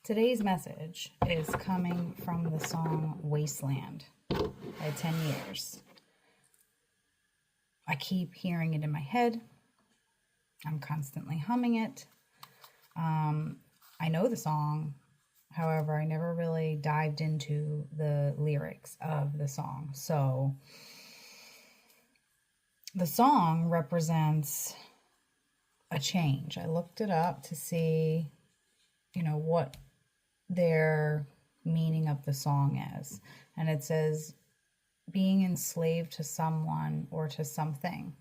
Today's message is coming from the song Wasteland by 10 Years. I keep hearing it in my head. I'm constantly humming it. I know the song. However, I never really dived into the lyrics of the song. So the song represents a change. I looked it up to see, what their meaning of the song is. And it says, being enslaved to someone or to something.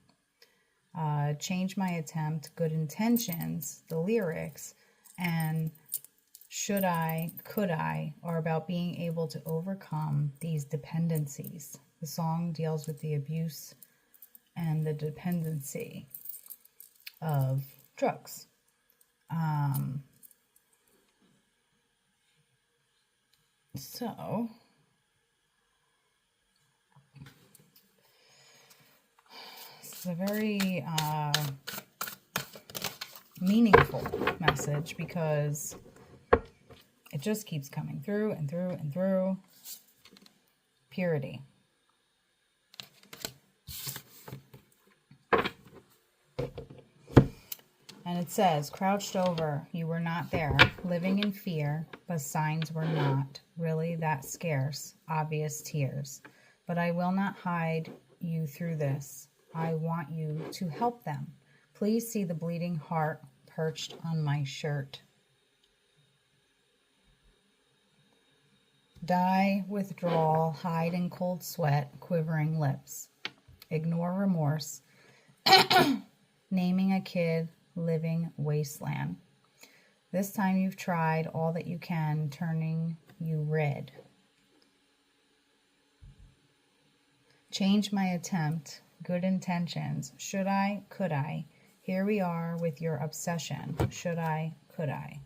Change my attempt, good intentions, the lyrics, and should I, could I, are about being able to overcome these dependencies. The song deals with the abuse and the dependency of drugs. So this is a very meaningful message because it just keeps coming through and through and through. Purity. And it says, crouched over, you were not there, living in fear, but signs were not really that scarce, obvious tears. But I will not hide you through this. I want you to help them. Please see the bleeding heart perched on my shirt. Die, withdrawal, hide in cold sweat, quivering lips. Ignore remorse. Naming a kid, living wasteland. This time you've tried all that you can, turning you red. Change my attempt, good intentions. Should I, could I? Here we are with your obsession. Should I, could I?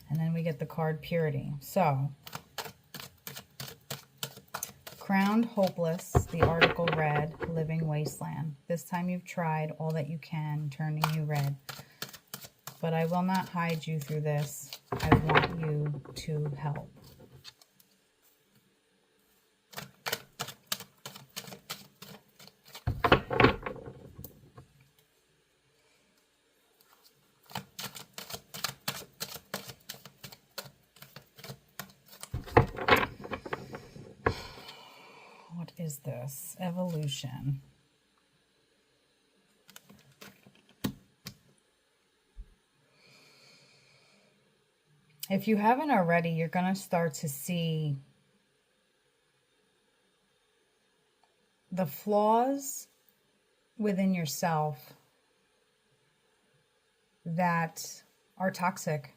And then we get the card Purity. So, crowned hopeless, the article read, living wasteland. This time you've tried all that you can, turning you red. But I will not hide you through this. I want you to help. What is this? Evolution. If you haven't already, you're going to start to see the flaws within yourself that are toxic.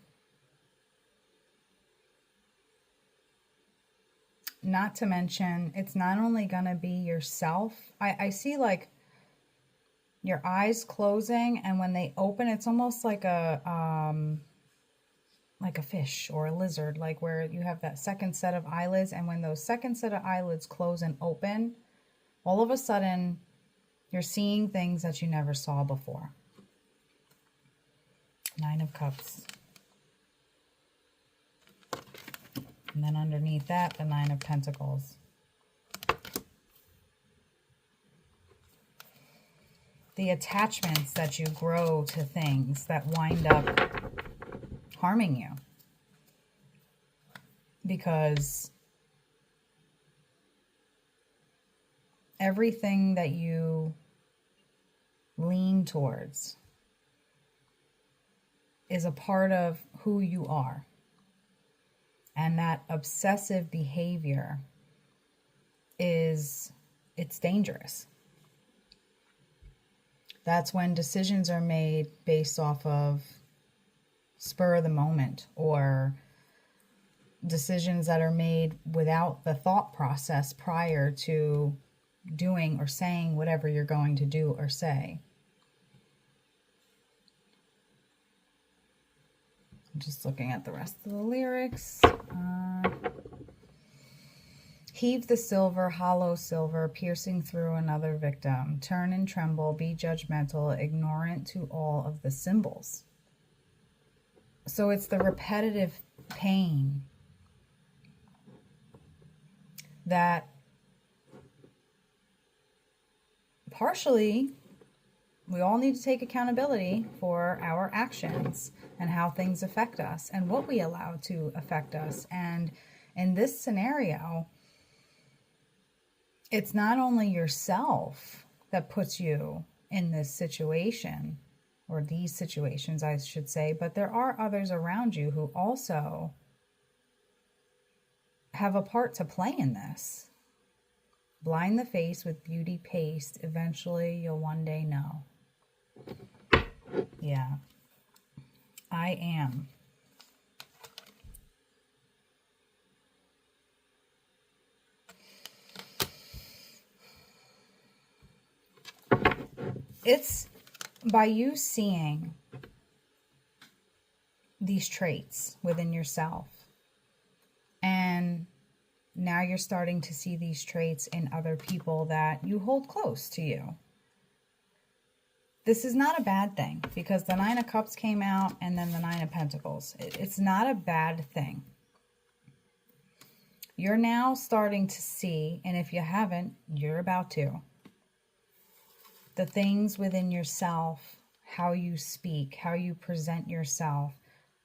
Not to mention, it's not only going to be yourself. I see like your eyes closing, and when they open, it's almost like a fish or a lizard, like where you have that second set of eyelids. And when those second set of eyelids close and open, all of a sudden you're seeing things that you never saw before. Nine of Cups. And then underneath that, the Nine of Pentacles. The attachments that you grow to things that wind up harming you. Because everything that you lean towards is a part of who you are. And that obsessive behavior it's dangerous. That's when decisions are made based off of spur of the moment, or decisions that are made without the thought process prior to doing or saying whatever you're going to do or say. I'm just looking at the rest of the lyrics. Heave the silver, hollow silver, piercing through another victim. Turn and tremble, be judgmental, ignorant to all of the symbols. So it's the repetitive pain that partially we all need to take accountability for our actions and how things affect us and what we allow to affect us. And in this scenario, it's not only yourself that puts you in this situation, or these situations, I should say, but there are others around you who also have a part to play in this. Blind the face with beauty paste. Eventually, you'll one day know. Yeah. I am. It's by you seeing these traits within yourself, and now you're starting to see these traits in other people that you hold close to you. This is not a bad thing, because the Nine of Cups came out and then the Nine of Pentacles. It's not a bad thing. You're now starting to see, and if you haven't, you're about to, the things within yourself, how you speak, how you present yourself,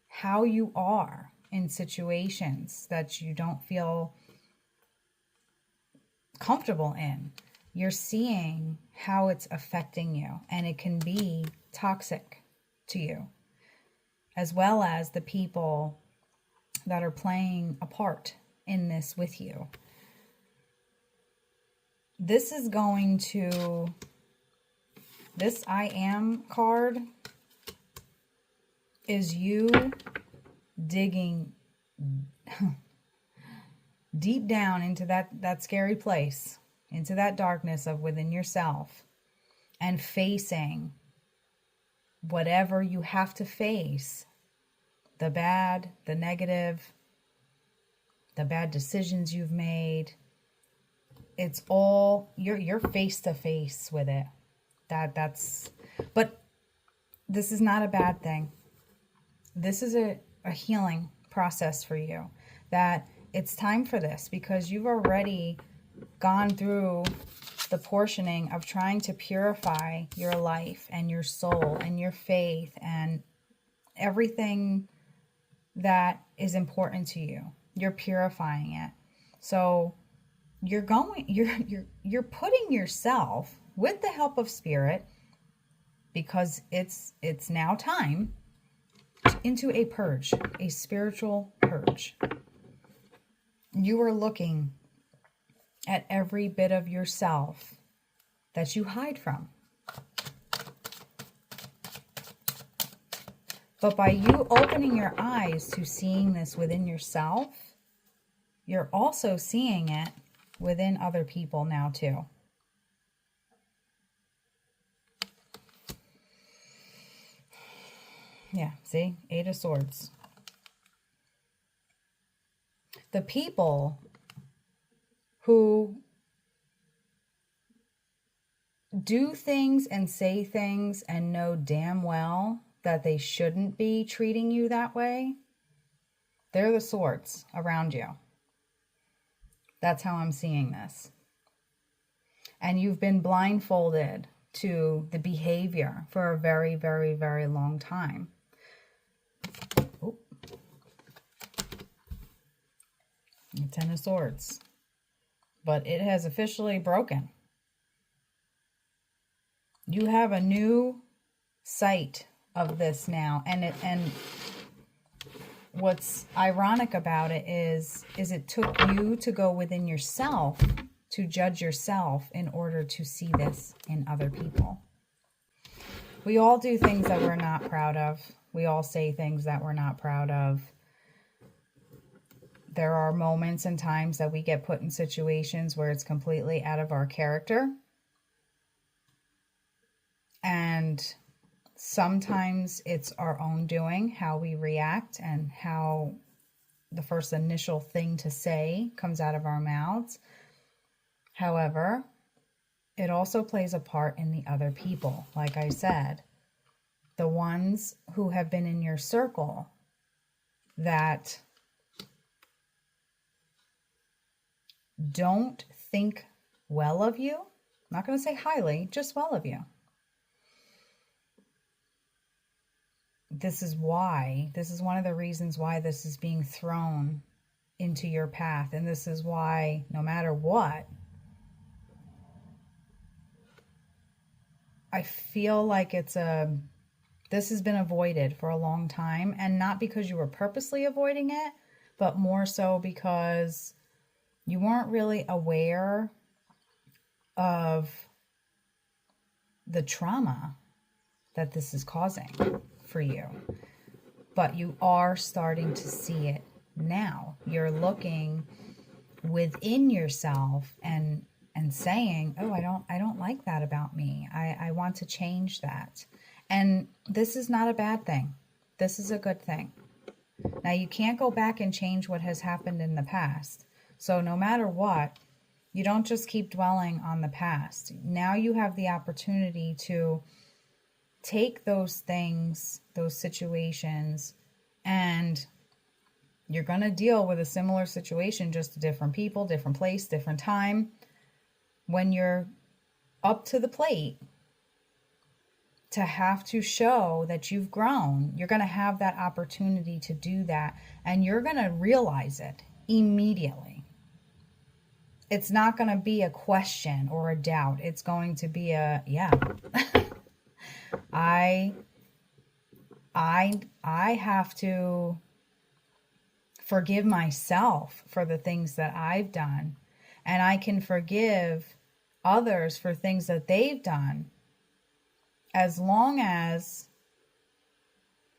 how you are in situations that you don't feel comfortable in. You're seeing how it's affecting you, and it can be toxic to you, as well as the people that are playing a part in this with you. This is going to, this I am card is you digging deep down into that scary place, into that darkness of within yourself, and facing whatever you have to face, the bad, the negative, the bad decisions you've made. It's all, you're face to face with it. But this is not a bad thing. This is a healing process for you, that it's time for this, because you've already gone through the portioning of trying to purify your life and your soul and your faith and everything that is important to you. You're purifying it. So you're putting yourself, with the help of spirit, because it's now time, into a purge, a spiritual purge. You are looking at every bit of yourself that you hide from. But by you opening your eyes to seeing this within yourself, you're also seeing it within other people now too. Yeah, see? Eight of Swords. The people who do things and say things and know damn well that they shouldn't be treating you that way, they're the swords around you. That's how I'm seeing this. And you've been blindfolded to the behavior for a very, very, very long time. Oh. The Ten of Swords. But it has officially broken. You have a new sight of this now, and what's ironic about it is it took you to go within yourself to judge yourself in order to see this in other people. We all do things that we're not proud of. We all say things that we're not proud of. There are moments and times that we get put in situations where it's completely out of our character. And sometimes it's our own doing, how we react and how the first initial thing to say comes out of our mouths. However, it also plays a part in the other people. Like I said, the ones who have been in your circle that don't think well of you, I'm not going to say highly, just well of you. This is one of the reasons why this is being thrown into your path. And this is why, no matter what, I feel like this has been avoided for a long time, and not because you were purposely avoiding it, but more so because you weren't really aware of the trauma that this is causing for you. But you are starting to see it now. You're looking within yourself and saying, oh, I don't like that about me. I want to change that. And this is not a bad thing. This is a good thing. Now, you can't go back and change what has happened in the past. So no matter what, you don't just keep dwelling on the past. Now you have the opportunity to take those things, those situations, and you're going to deal with a similar situation, just different people, different place, different time. When you're up to the plate to have to show that you've grown, you're going to have that opportunity to do that, and you're going to realize it immediately. It's not going to be a question or a doubt. It's going to be a, yeah, I have to forgive myself for the things that I've done, and I can forgive others for things that they've done, as long as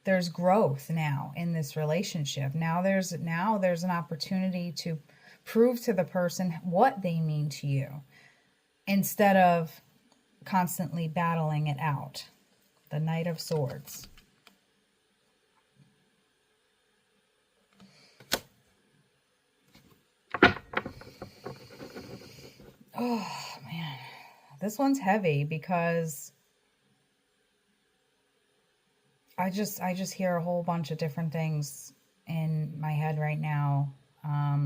there's growth now in this relationship. Now there's an opportunity to prove to the person what they mean to you, instead of constantly battling it out. The Knight of Swords. Oh man, this one's heavy because I just hear a whole bunch of different things in my head right now. I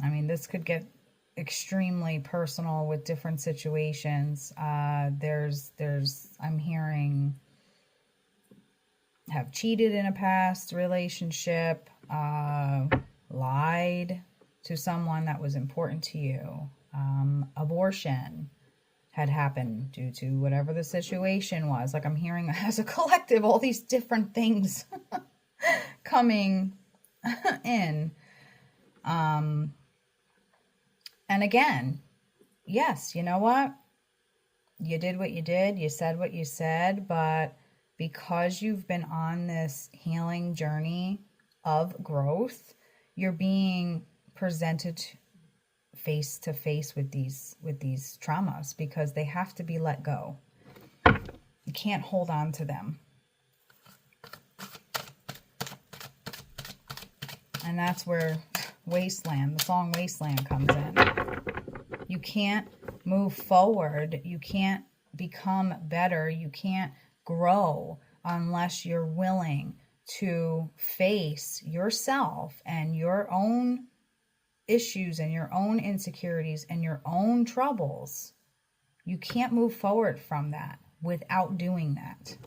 mean, this could get extremely personal with different situations. I'm hearing have cheated in a past relationship, lied to someone that was important to you, abortion had happened due to whatever the situation was. Like, I'm hearing as a collective all these different things coming in. And again, yes, you know what? You did what you did. You said what you said. But because you've been on this healing journey of growth, you're being presented face to face with these traumas, because they have to be let go. You can't hold on to them. And that's where Wasteland, the song Wasteland, comes in. You can't move forward. You can't become better. You can't grow unless you're willing to face yourself and your own issues and your own insecurities and your own troubles. You can't move forward from that without doing that.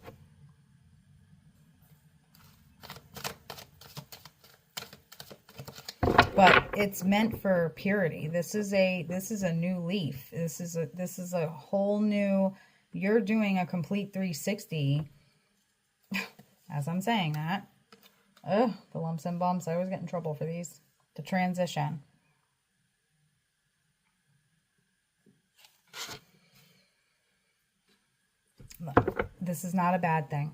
But it's meant for purity. This is a new leaf. This is a whole new, you're doing a complete 360. As I'm saying that. Ugh, the lumps and bumps. I always get in trouble for these. The transition. Look, this is not a bad thing.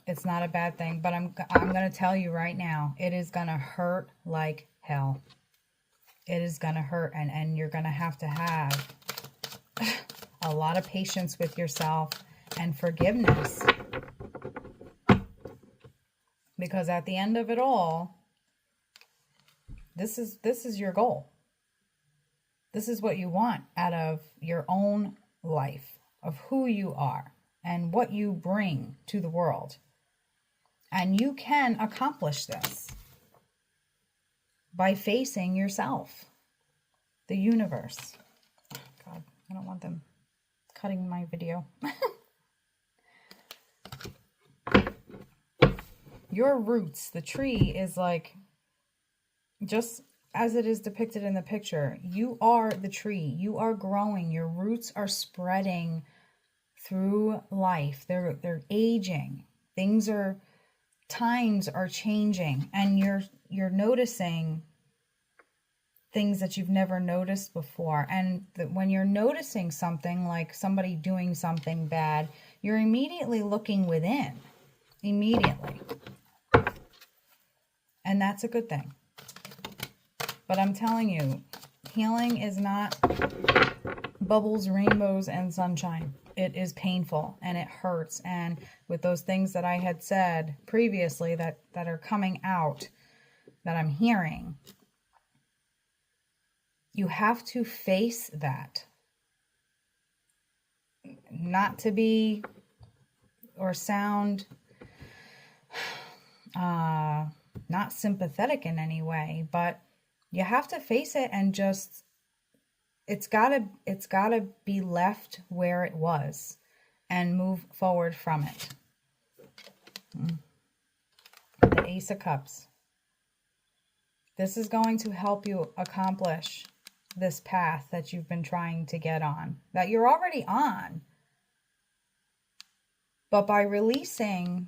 It's not a bad thing, but I'm going to tell you right now, it is going to hurt like hell. It is going to hurt, and you're going to have a lot of patience with yourself and forgiveness. Because at the end of it all, this is your goal. This is what you want out of your own life, of who you are and what you bring to the world. And you can accomplish this by facing yourself, the universe. Oh, God, I don't want them cutting my video. Your roots, the tree is like, just as it is depicted in the picture, you are the tree. You are growing. Your roots are spreading through life. They're aging. Times are changing, and you're noticing things that you've never noticed before. And when you're noticing something, like somebody doing something bad, you're immediately looking within. Immediately. And that's a good thing. But I'm telling you, healing is not bubbles, rainbows, and sunshine. It is painful and it hurts. And with those things that I had said previously that are coming out, that I'm hearing, you have to face that. Not to be or sound not sympathetic in any way, but you have to face it and just, it's gotta be left where it was and move forward from it. The Ace of Cups. This is going to help you accomplish this path that you've been trying to get on, that you're already on. But by releasing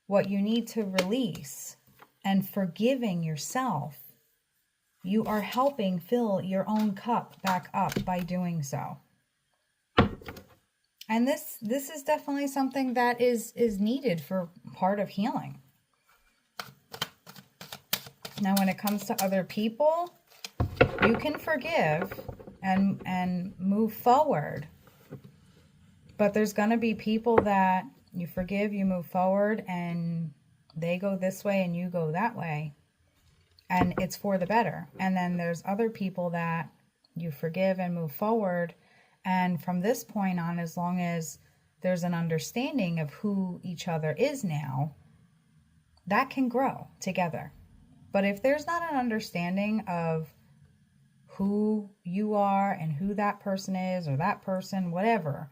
what you need to release and forgiving yourself, you are helping fill your own cup back up by doing so. And this is definitely something that is needed for part of healing. Now, when it comes to other people, you can forgive and move forward. But there's going to be people that you forgive, you move forward, and they go this way and you go that way. And it's for the better. And then there's other people that you forgive and move forward. And from this point on, as long as there's an understanding of who each other is now, that can grow together. But if there's not an understanding of who you are and who that person is, or that person, whatever,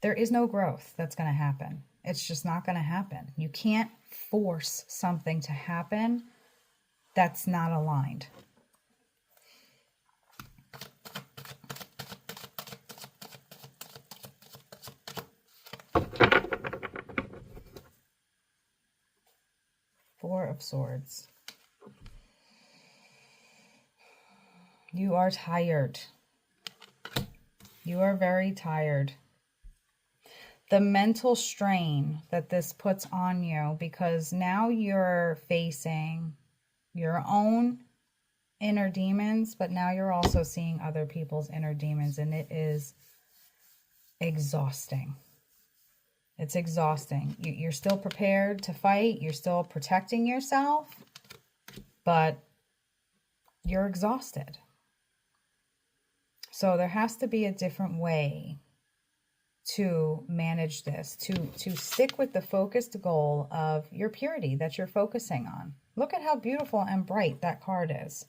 there is no growth that's going to happen. It's just not going to happen. You can't force something to happen that's not aligned. Four of Swords. You are tired. You are very tired. The mental strain that this puts on you, because now you're facing your own inner demons, but now you're also seeing other people's inner demons, and it is exhausting. It's exhausting. You're still prepared to fight. You're still protecting yourself, but you're exhausted. So there has to be a different way to manage this, to stick with the focused goal of your purity that you're focusing on. Look at how beautiful and bright that card is.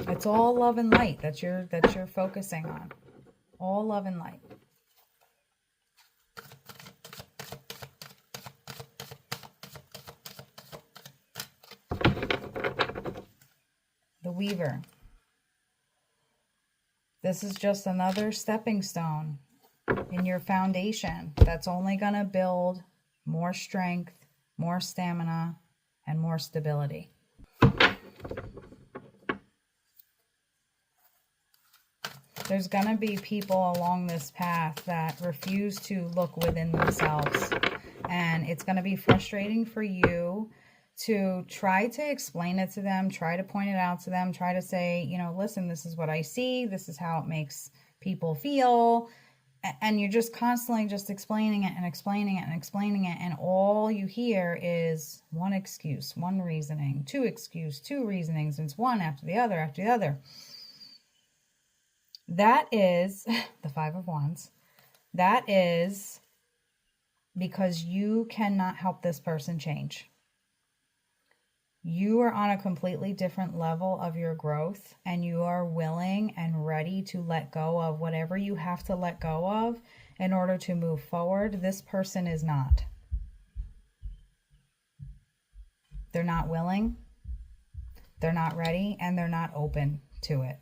It's all love and light that you're focusing on. All love and light. The Weaver. This is just another stepping stone in your foundation that's only going to build more strength, more stamina, and more stability. There's going to be people along this path that refuse to look within themselves. And it's going to be frustrating for you to try to explain it to them, try to point it out to them, try to say, you know, listen, this is what I see. This is how it makes people feel. And you're just constantly just explaining it and explaining it and explaining it. And all you hear is one excuse, one reasoning, two excuse, two reasonings. And it's one after the other after the other. That is the Five of Wands. That is because you cannot help this person change. You are on a completely different level of your growth, and you are willing and ready to let go of whatever you have to let go of in order to move forward. This person is not. They're not willing, they're not ready, and they're not open to it.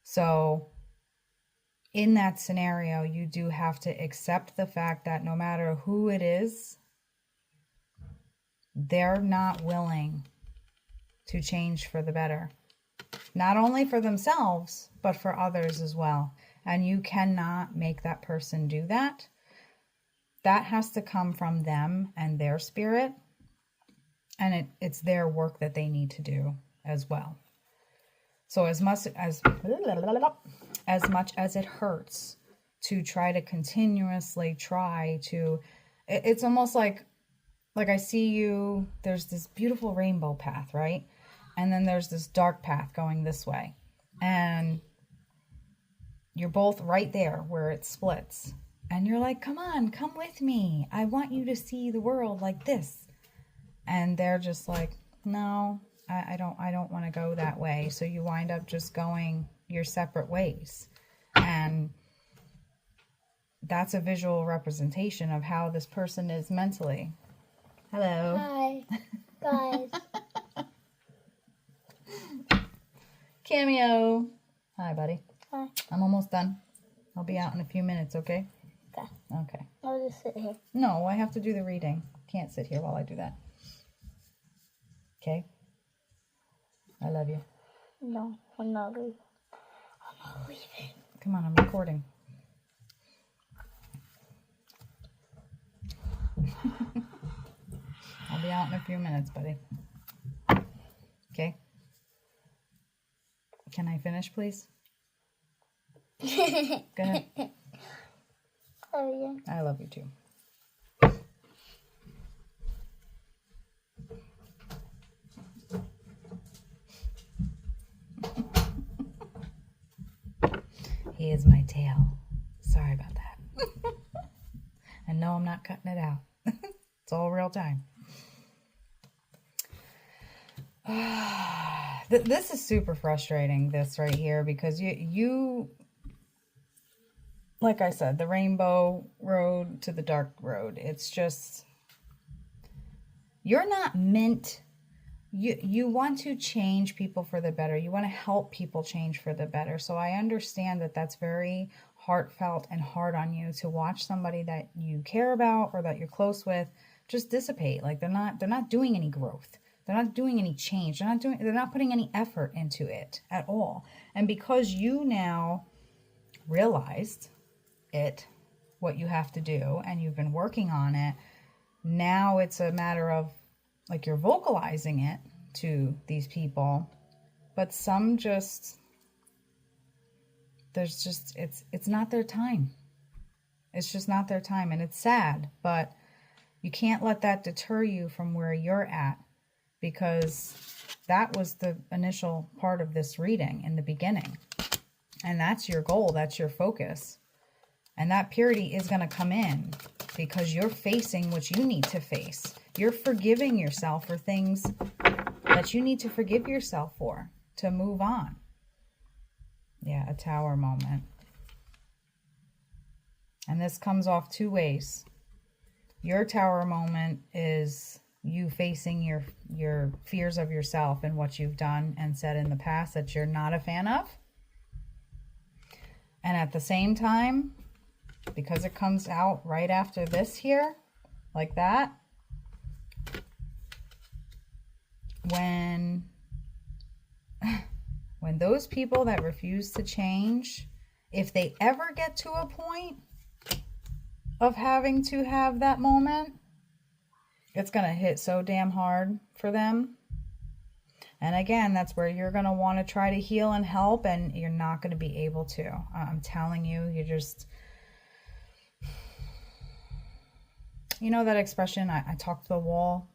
So in that scenario, you do have to accept the fact that no matter who it is, they're not willing to change for the better. Not only for themselves, but for others as well. And you cannot make that person do that. That has to come from them and their spirit. And it's their work that they need to do as well. So as much as it hurts to try to continuously it's almost like I see you, there's this beautiful rainbow path, right? And then there's this dark path going this way. And you're both right there where it splits. And you're like, come on, come with me. I want you to see the world like this. And they're just like, no, I don't want to go that way. So you wind up just going your separate ways. And that's a visual representation of how this person is mentally. Hello. Hi, guys. Cameo. Hi, buddy. Hi. I'm almost done. I'll be out in a few minutes, okay? Okay. Okay. I'll just sit here. No, I have to do the reading. Can't sit here while I do that. Okay? I love you. No, I'm not leaving. I'm not leaving. Come on, I'm recording. I'll be out in a few minutes, buddy. Okay? Can I finish, please? Go ahead. Oh, yeah. I love you too. He is my tail. Sorry about that. And no, I'm not cutting it out. It's all real time. This is super frustrating, this right here, because you, like I said, the rainbow road to the dark road. It's just, you're not meant, you want to change people for the better. You want to help people change for the better. So I understand that that's very heartfelt and hard on you to watch somebody that you care about or that you're close with just dissipate. Like they're not doing any growth. They're not doing any change. They're not putting any effort into it at all. And because you now realized what you have to do, and you've been working on it, now it's a matter of like you're vocalizing it to these people, but some just, it's not their time. It's just not their time, and it's sad, but you can't let that deter you from where you're at, because that was the initial part of this reading in the beginning. And that's your goal. That's your focus. And that purity is going to come in because you're facing what you need to face. You're forgiving yourself for things that you need to forgive yourself for to move on. Yeah, a tower moment. And this comes off two ways. Your tower moment is you facing your fears of yourself and what you've done and said in the past that you're not a fan of. And at the same time, because it comes out right after this here, like that, when those people that refuse to change, if they ever get to a point of having to have that moment, it's going to hit so damn hard for them. And again, that's where you're going to want to try to heal and help, and you're not going to be able to. I'm telling you, You know that expression, I talk to the wall,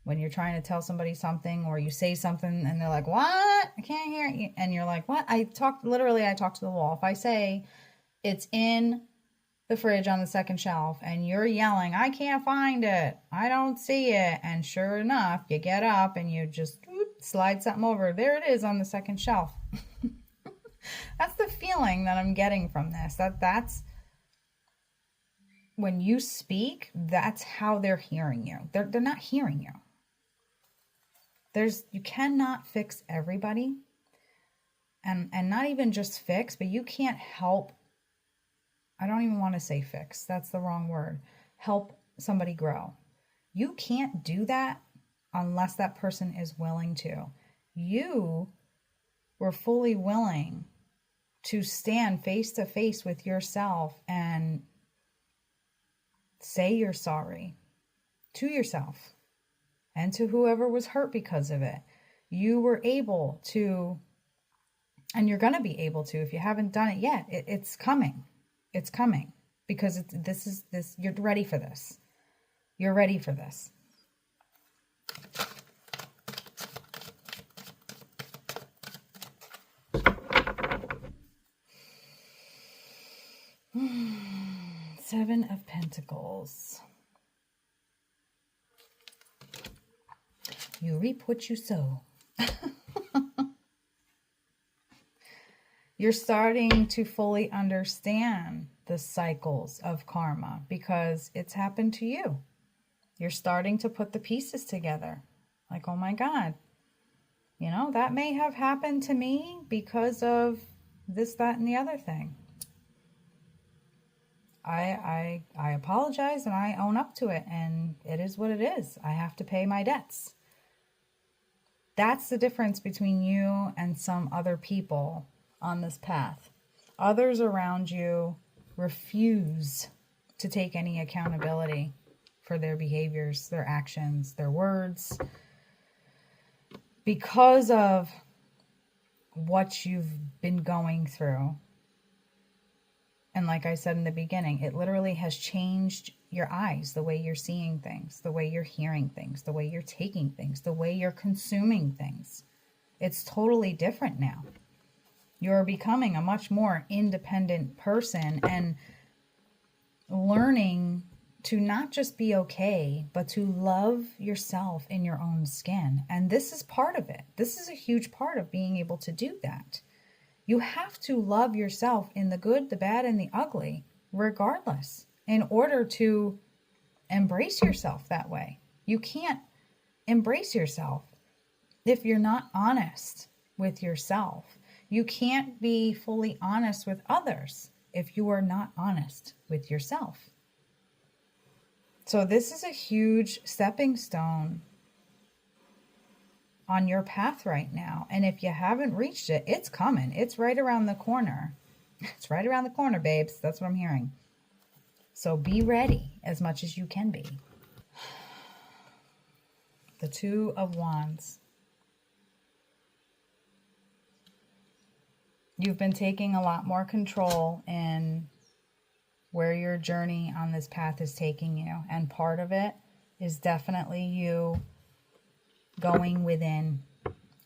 when you're trying to tell somebody something, or you say something and they're like, what? I can't hear you. And you're like, what? I talk to the wall. If I say it's in the fridge on the second shelf and you're yelling, I can't find it, I don't see it, and sure enough, you get up and you just slide something over, there it is on the second shelf. That's the feeling that I'm getting from this. That's when you speak, that's how they're hearing you. They're not hearing you. You cannot fix everybody, and not even just fix, but you can't help. I don't even want to say fix. That's the wrong word. Help somebody grow. You can't do that unless that person is willing to. You were fully willing to stand face to face with yourself and say you're sorry to yourself and to whoever was hurt because of it. You were able to, and you're going to be able to, if you haven't done it yet, it's coming. It's coming because you're ready for this. You're ready for this. Seven of Pentacles. You reap what you sow. You're starting to fully understand the cycles of karma because it's happened to you. You're starting to put the pieces together. Like, oh my God, that may have happened to me because of this, that, and the other thing. I apologize and I own up to it, and it is what it is. I have to pay my debts. That's the difference between you and some other people on this path. Others around you refuse to take any accountability for their behaviors, their actions, their words, because of what you've been going through. And like I said in the beginning, it literally has changed your eyes, the way you're seeing things, the way you're hearing things, the way you're taking things, the way you're consuming things. It's totally different now. You're becoming a much more independent person and learning to not just be okay, but to love yourself in your own skin. And this is part of it. This is a huge part of being able to do that. You have to love yourself in the good, the bad, and the ugly, regardless, in order to embrace yourself that way. You can't embrace yourself if you're not honest with yourself. You can't be fully honest with others if you are not honest with yourself. So this is a huge stepping stone on your path right now. And if you haven't reached it, it's coming. It's right around the corner. It's right around the corner, babes. That's what I'm hearing. So be ready as much as you can be. The Two of Wands. You've been taking a lot more control in where your journey on this path is taking you. And part of it is definitely you going within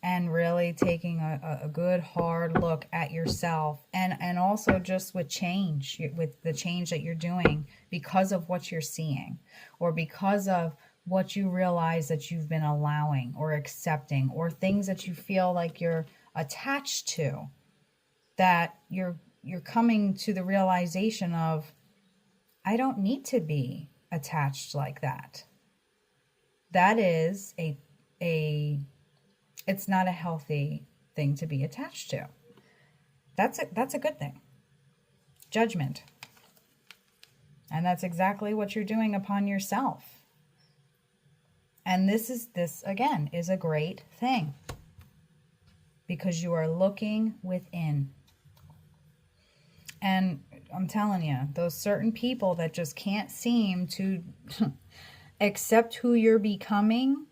and really taking a good hard look at yourself, and also just with change, with the change that you're doing because of what you're seeing, or because of what you realize that you've been allowing or accepting, or things that you feel like you're attached to, that you're coming to the realization of, I don't need to be attached like that. That is it's not a healthy thing to be attached to. That's a good thing. Judgment. And that's exactly what you're doing upon yourself. And this again is a great thing, because you are looking within. And I'm telling you, those certain people that just can't seem to accept who you're becoming,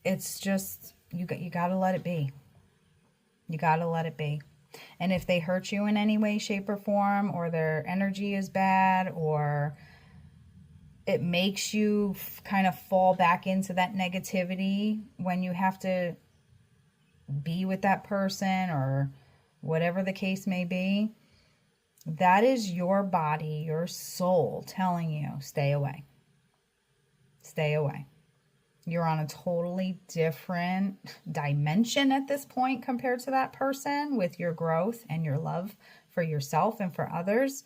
it's just, you got to let it be. You got to let it be. And if they hurt you in any way, shape, or form, or their energy is bad, or it makes you kind of fall back into that negativity when you have to be with that person or whatever the case may be. That is your body, your soul telling you, stay away. Stay away. You're on a totally different dimension at this point compared to that person with your growth and your love for yourself and for others.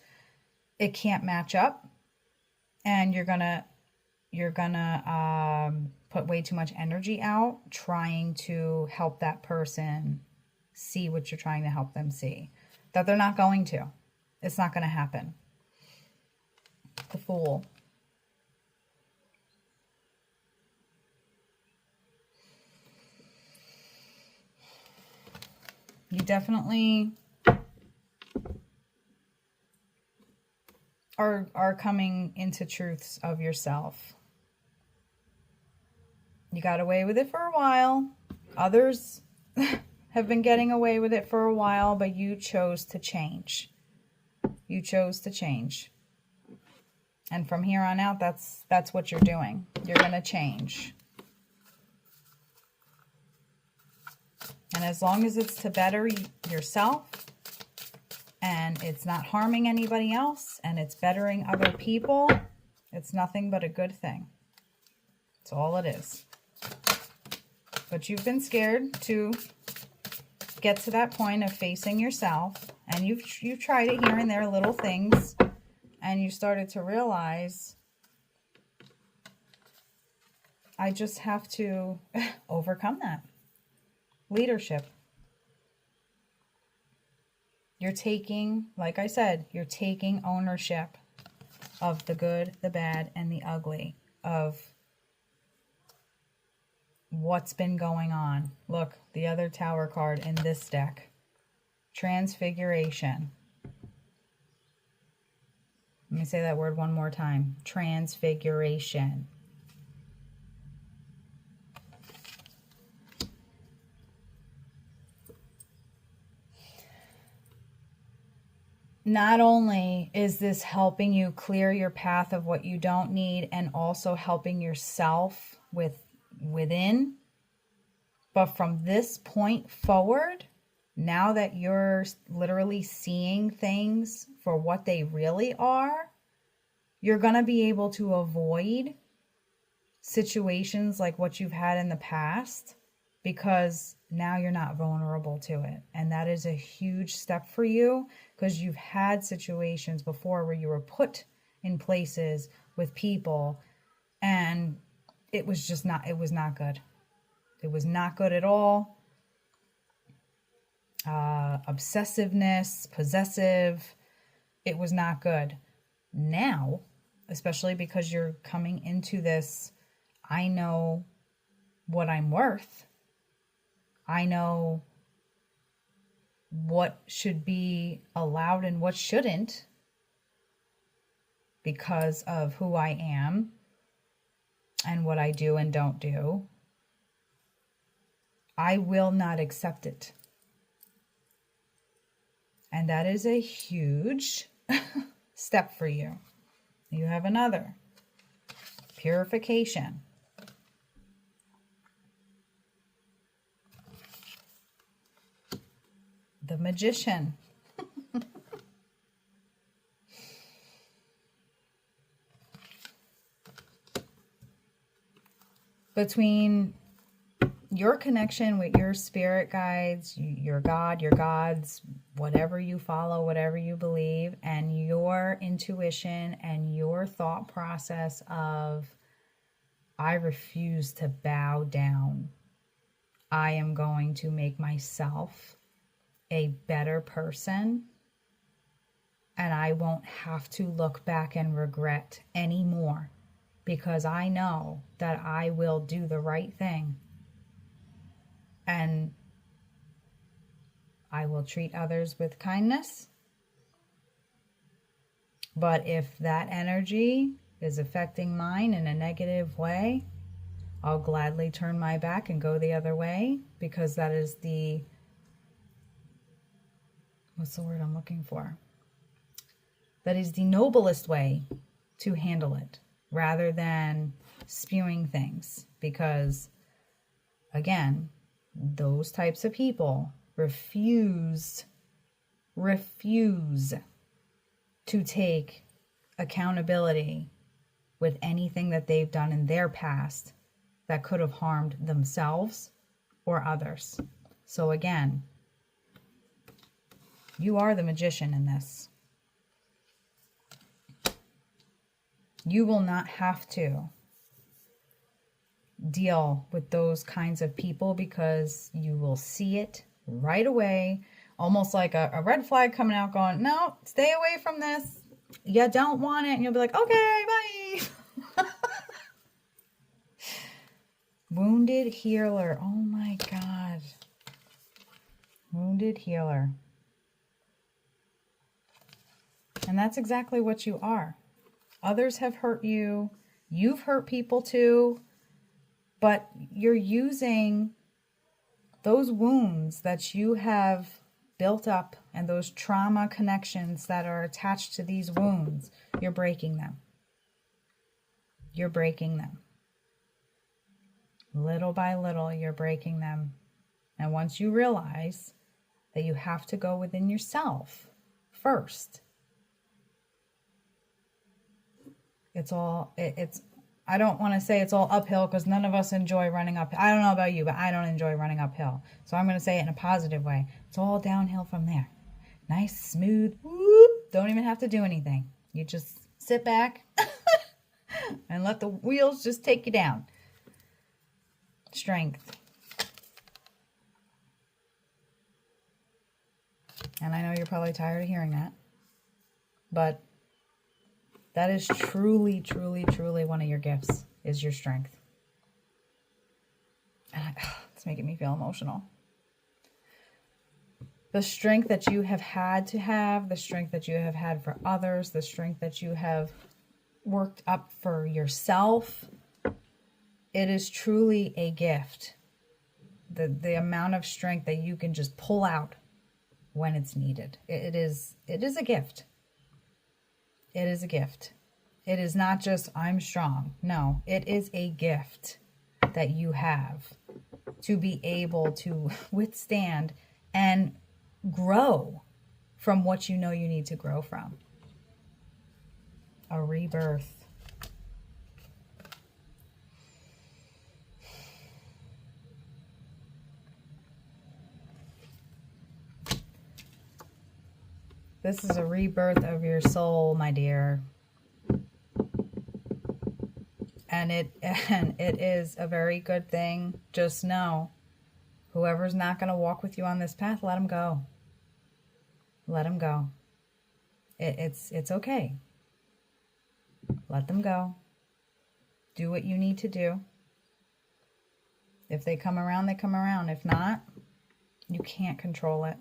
It can't match up, and you're gonna put way too much energy out trying to help that person see what you're trying to help them see. That they're not going to. It's not going to happen. The Fool. You definitely are coming into truths of yourself. You got away with it for a while. Others have been getting away with it for a while, but you chose to change. You chose to change. And from here on out, that's what you're doing. You're going to change. And as long as it's to better yourself, and it's not harming anybody else, and it's bettering other people, it's nothing but a good thing. That's all it is. But you've been scared to get to that point of facing yourself, and you've tried it here and there, little things, and you started to realize, I just have to overcome that. Leadership. You're taking, like I said, you're taking ownership of the good, the bad, and the ugly of what's been going on. Look, the other Tower card in this deck. Transfiguration. Let me say that word one more time. Transfiguration. Not only is this helping you clear your path of what you don't need, and also helping yourself within, but from this point forward, now that you're literally seeing things for what they really are, you're going to be able to avoid situations like what you've had in the past, because now you're not vulnerable to it. And that is a huge step for you, because you've had situations before where you were put in places with people and it was just not, it was not good. It was not good at all. Obsessiveness, possessive, it was not good. Now, especially because you're coming into this, I know what I'm worth. I know what should be allowed and what shouldn't because of who I am and what I do and don't do. I will not accept it. And that is a huge step for you. You have another. Purification. The Magician. Between your connection with your spirit guides, your God, your gods, whatever you follow, whatever you believe, and your intuition and your thought process of, I refuse to bow down. I am going to make myself a better person, and I won't have to look back and regret anymore, because I know that I will do the right thing. And I will treat others with kindness. But if that energy is affecting mine in a negative way, I'll gladly turn my back and go the other way, because that is the, what's the word I'm looking for? That is the noblest way to handle it. rather than spewing things, because again, those types of people refuse to take accountability with anything that they've done in their past that could have harmed themselves or others. So again, you are the magician in this. You will not have to deal with those kinds of people because you will see it right away, almost like a red flag coming out going, no, stay away from this. You don't want it. And you'll be like, okay, bye. Wounded healer. Oh my God. Wounded healer. And that's exactly what you are. Others have hurt you. You've hurt people too. But you're using those wounds that you have built up and those trauma connections that are attached to these wounds. You're breaking them. You're breaking them. Little by little, you're breaking them. And once you realize that you have to go within yourself first, I don't want to say it's all uphill because none of us enjoy running uphill. I don't know about you, but I don't enjoy running uphill. So I'm going to say it in a positive way. It's all downhill from there. Nice, smooth, whoop, don't even have to do anything. You just sit back and let the wheels just take you down. Strength. And I know you're probably tired of hearing that, but that is truly, truly, truly one of your gifts, is your strength. And it's making me feel emotional. The strength that you have had to have, the strength that you have had for others, the strength that you have worked up for yourself, it is truly a gift. The amount of strength that you can just pull out when it's needed. It is a gift. It is a gift. It is not just, I'm strong. No, it is a gift that you have to be able to withstand and grow from what you know you need to grow from. A rebirth. This is a rebirth of your soul, my dear. And it is a very good thing. Just know, whoever's not going to walk with you on this path, let them go. Let them go. It's okay. Let them go. Do what you need to do. If they come around, they come around. If not, you can't control it.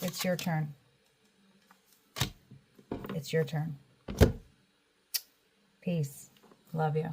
It's your turn. It's your turn. Peace. Love you.